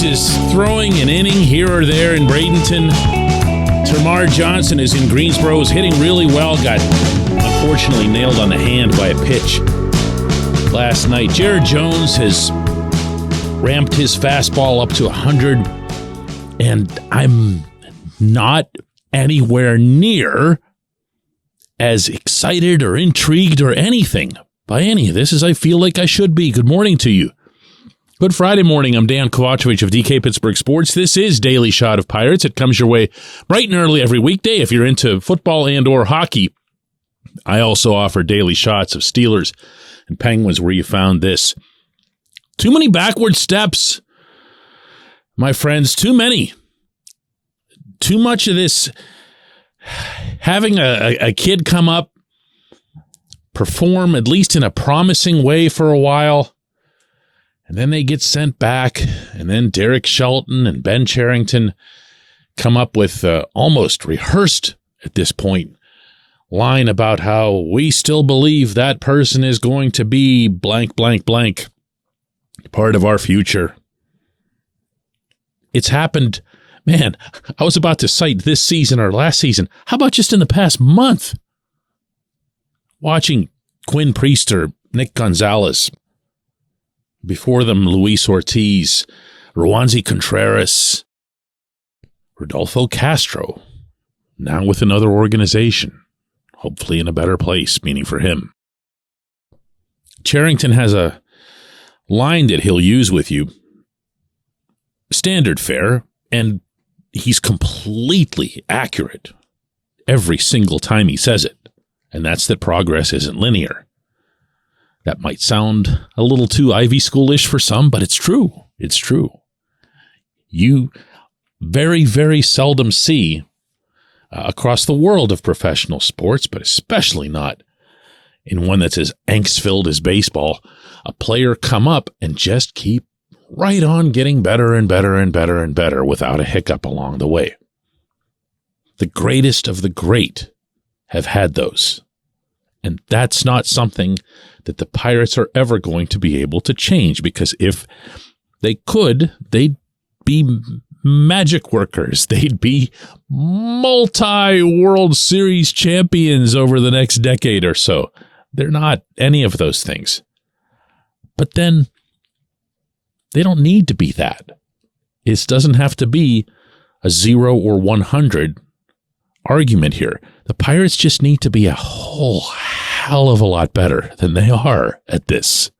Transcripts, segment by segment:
Skenes is throwing an inning here or there in Bradenton. Termarr Johnson is in Greensboro, is hitting really well. Got unfortunately nailed on the hand by a pitch last night. Jared Jones has ramped his fastball up to 100, and I'm not anywhere near as excited or intrigued or anything by any of this as I feel like I should be. Good morning to you. Good Friday morning. I'm Dejan Kovacevic of DK Pittsburgh Sports. This is Daily Shot of Pirates. It comes your way bright and early every weekday if you're into football and or hockey. I also offer daily shots of Steelers and Penguins where you found this. Too many backward steps, my friends. Too many. Too much of this having a kid come up, perform at least in a promising way for a while, and then they get sent back, and then Derek Shelton and Ben Cherington come up with almost rehearsed at this point line about how we still believe that person is going to be blank, blank, blank, part of our future. It's happened. Man, I was about to cite this season or last season. How about just in the past month? Watching Quinn Priester, Nick Gonzalez, before them Luis Ortiz, Roansy Contreras, Rodolfo Castro, now with another organization, hopefully in a better place, meaning for him. Cherington has a line that he'll use with you, standard fare, and he's completely accurate every single time he says it, and that's that progress isn't linear. That might sound a little too Ivy School-ish for some, but it's true. It's true. You very, very seldom see across the world of professional sports, but especially not in one that's as angst-filled as baseball, a player come up and just keep right on getting better and better and better and better without a hiccup along the way. The greatest of the great have had those. And that's not something that the Pirates are ever going to be able to change, because if they could, they'd be magic workers. They'd be multi-World Series champions over the next decade or so. They're not any of those things. But then they don't need to be that. It doesn't have to be a 0 or 100 argument here. The Pirates just need to be a whole hell of a lot better than they are at this.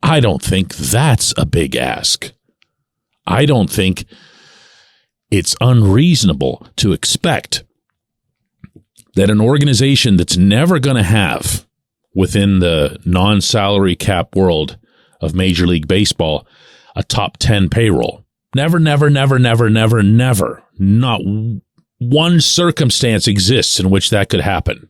I don't think that's a big ask. I don't think it's unreasonable to expect that an organization that's never going to have, within the non-salary cap world of Major League Baseball, a top 10 payroll. Never, never, never, never, never, never. Not one circumstance exists in which that could happen,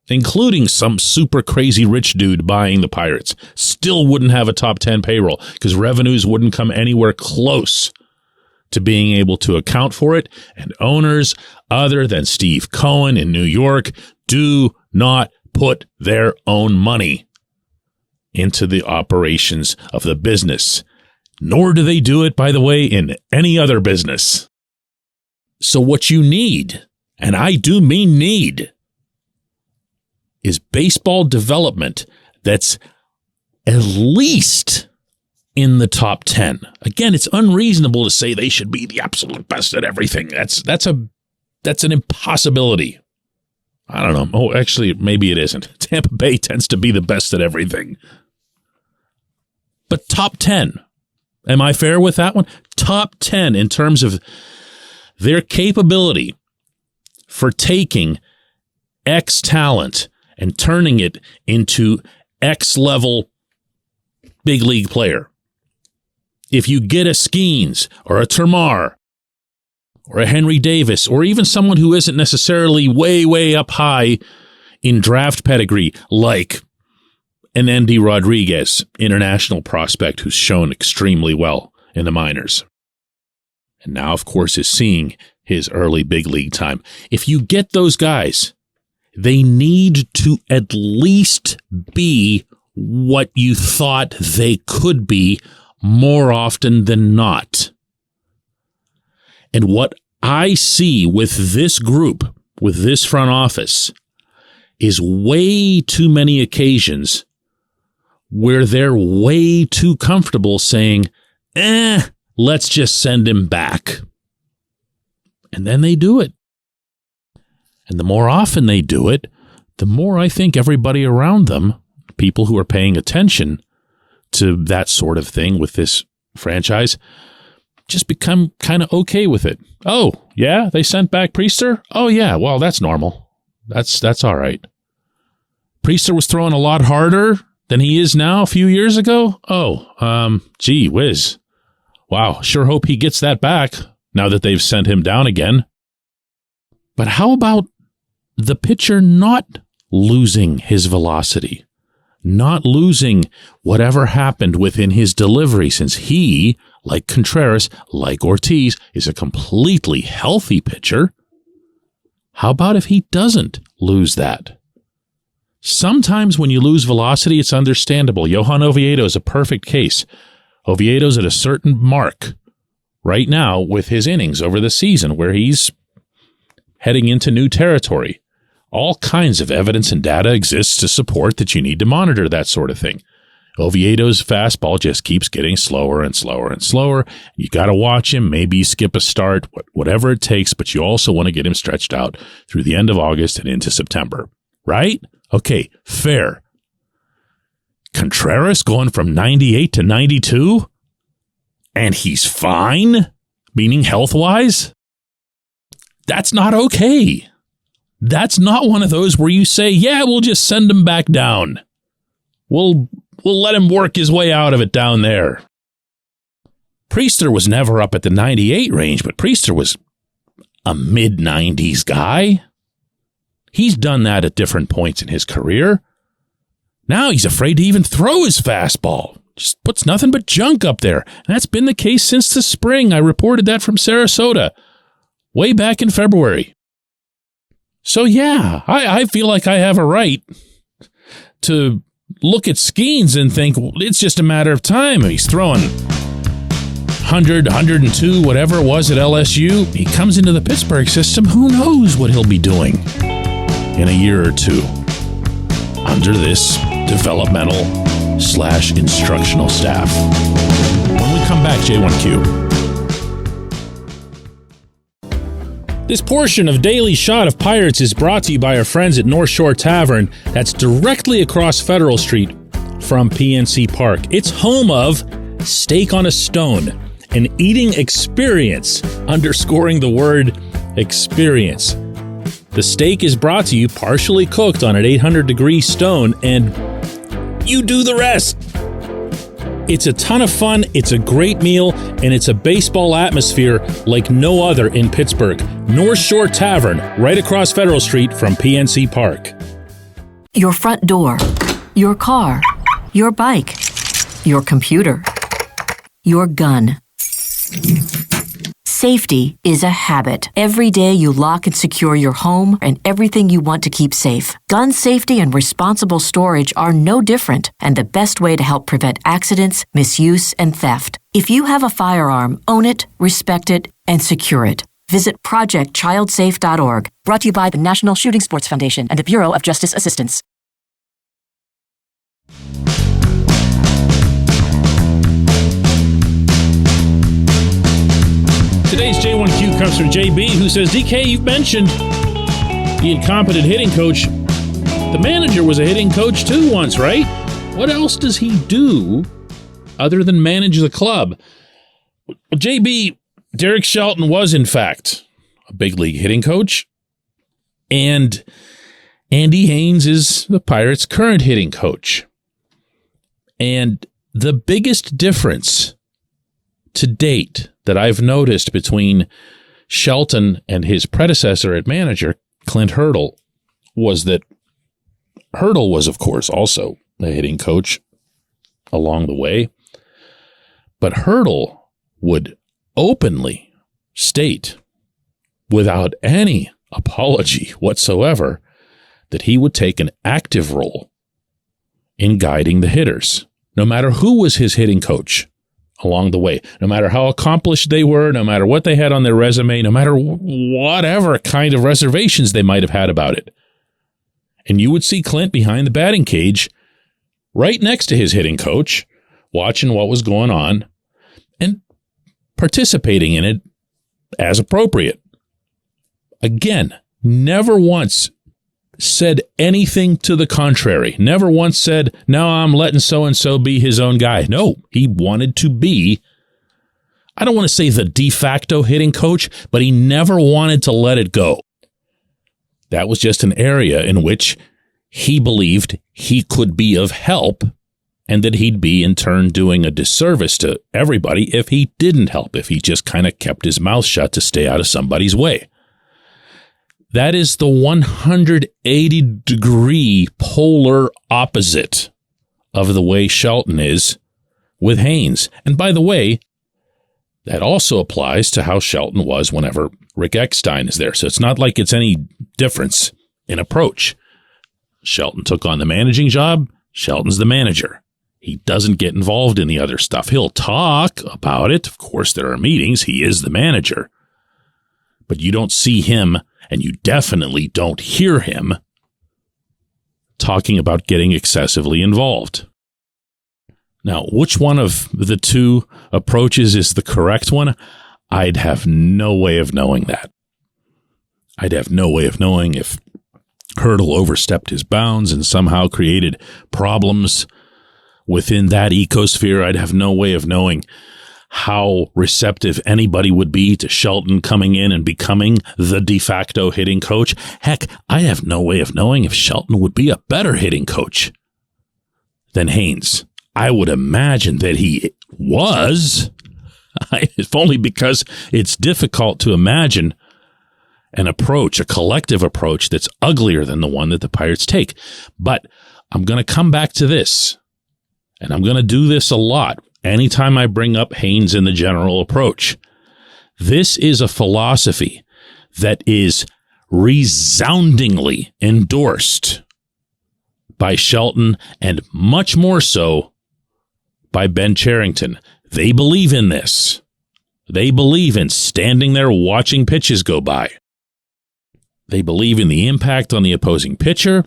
including some super crazy rich dude buying the Pirates. Still wouldn't have a top 10 payroll because revenues wouldn't come anywhere close to being able to account for it. And owners other than Steve Cohen in New York do not put their own money into the operations of the business. Nor do they do it, by the way, in any other business. So what you need, and I do mean need, is baseball development that's at least in the top 10. Again, it's unreasonable to say they should be the absolute best at everything. That's an impossibility. I don't know. Oh, actually, maybe it isn't. Tampa Bay tends to be the best at everything. But top 10. Am I fair with that one? Top 10 in terms of their capability for taking X talent and turning it into X level big league player. If you get a Skenes or a Termarr or a Henry Davis or even someone who isn't necessarily way, way up high in draft pedigree, like an Andy Rodriguez, international prospect who's shown extremely well in the minors, and now, of course, is seeing his early big league time. If you get those guys, they need to at least be what you thought they could be more often than not. And what I see with this group, with this front office, is way too many occasions where they're way too comfortable saying, let's just send him back. And then they do it. And the more often they do it, the more I think everybody around them, people who are paying attention to that sort of thing with this franchise, just become kind of okay with it. Oh, yeah, they sent back Priester? Oh, yeah, well, that's normal. That's all right. Priester was throwing a lot harder than he is now a few years ago? Oh, gee whiz. Wow, sure hope he gets that back now that they've sent him down again. But how about the pitcher not losing his velocity, not losing whatever happened within his delivery, since he, like Contreras, like Ortiz, is a completely healthy pitcher? How about if he doesn't lose that? Sometimes when you lose velocity, it's understandable. Johan Oviedo is a perfect case. Oviedo's at a certain mark right now with his innings over the season where he's heading into new territory. All kinds of evidence and data exists to support that you need to monitor that sort of thing. Oviedo's fastball just keeps getting slower and slower and slower. You got to watch him, maybe skip a start, whatever it takes, but you also want to get him stretched out through the end of August and into September, right? Okay, fair. Contreras going from 98 to 92? And he's fine? Meaning health-wise? That's not okay. That's not one of those where you say, yeah, we'll just send him back down. We'll let him work his way out of it down there. Priester was never up at the 98 range, but Priester was a mid-90s guy. He's done that at different points in his career. Now he's afraid to even throw his fastball. Just puts nothing but junk up there. And that's been the case since the spring. I reported that from Sarasota way back in February. So yeah, I feel like I have a right to look at Skenes and think, well, it's just a matter of time. He's throwing 100, 102, whatever it was at LSU. He comes into the Pittsburgh system. Who knows what he'll be doing in a year or two under this developmental/instructional staff. When we come back, J1Q. This portion of Daily Shot of Pirates is brought to you by our friends at North Shore Tavern. That's directly across Federal Street from PNC Park. It's home of Steak on a Stone, an eating experience, underscoring the word experience. The steak is brought to you partially cooked on an 800-degree stone, and you do the rest. It's a ton of fun, it's a great meal, and it's a baseball atmosphere like no other in Pittsburgh. North Shore Tavern, right across Federal Street from PNC Park. Your front door, your car, your bike, your computer, your gun. Safety is a habit. Every day you lock and secure your home and everything you want to keep safe. Gun safety and responsible storage are no different and the best way to help prevent accidents, misuse, and theft. If you have a firearm, own it, respect it, and secure it. Visit ProjectChildSafe.org. Brought to you by the National Shooting Sports Foundation and the Bureau of Justice Assistance. Today's J1Q comes from JB, who says, DK, you've mentioned the incompetent hitting coach. The manager was a hitting coach too once, right? What else does he do other than manage the club? Well, JB, Derek Shelton was, in fact, a big league hitting coach. And Andy Haynes is the Pirates' current hitting coach. And the biggest difference to date that I've noticed between Shelton and his predecessor at manager, Clint Hurdle, was that Hurdle was, of course, also a hitting coach along the way. But Hurdle would openly state, without any apology whatsoever, that he would take an active role in guiding the hitters, no matter who was his hitting coach along the way. No matter how accomplished they were, no matter what they had on their resume, no matter whatever kind of reservations they might have had about it. And you would see Clint behind the batting cage, right next to his hitting coach, watching what was going on and participating in it as appropriate. Again, never once said anything to the contrary. Never once said, no, I'm letting so-and-so be his own guy. No, he wanted to be, I don't want to say the de facto hitting coach, but he never wanted to let it go. That was just an area in which he believed he could be of help and that he'd be in turn doing a disservice to everybody if he didn't help, if he just kind of kept his mouth shut to stay out of somebody's way. That is the 180-degree polar opposite of the way Shelton is with Haynes. And by the way, that also applies to how Shelton was whenever Rick Eckstein is there. So it's not like it's any difference in approach. Shelton took on the managing job. Shelton's the manager. He doesn't get involved in the other stuff. He'll talk about it. Of course, there are meetings. He is the manager. But you don't see him, and you definitely don't hear him talking about getting excessively involved. Now, which one of the two approaches is the correct one? I'd have no way of knowing that. I'd have no way of knowing if Hurdle overstepped his bounds and somehow created problems within that ecosphere. I'd have no way of knowing how receptive anybody would be to Shelton coming in and becoming the de facto hitting coach. Heck, I have no way of knowing if Shelton would be a better hitting coach than Haynes. I would imagine that he was, if only because it's difficult to imagine an approach, a collective approach that's uglier than the one that the Pirates take. But I'm going to come back to this, and I'm going to do this a lot anytime I bring up Haynes in the general approach. This is a philosophy that is resoundingly endorsed by Shelton and much more so by Ben Cherington. They believe in this. They believe in standing there watching pitches go by. They believe in the impact on the opposing pitcher.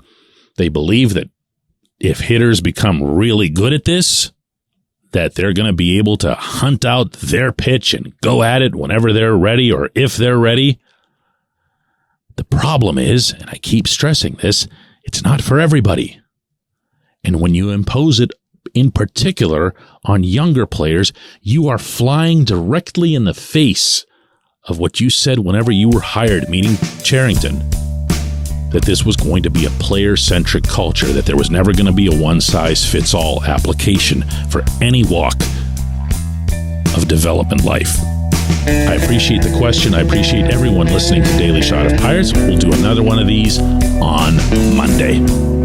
They believe that if hitters become really good at this, that they're going to be able to hunt out their pitch and go at it whenever they're ready or if they're ready. The problem is, and I keep stressing this, it's not for everybody. And when you impose it in particular on younger players, you are flying directly in the face of what you said whenever you were hired, meaning Cherington, that this was going to be a player-centric culture, that there was never going to be a one-size-fits-all application for any walk of development life. I appreciate the question. I appreciate everyone listening to Daily Shot of Pirates. We'll do another one of these on Monday.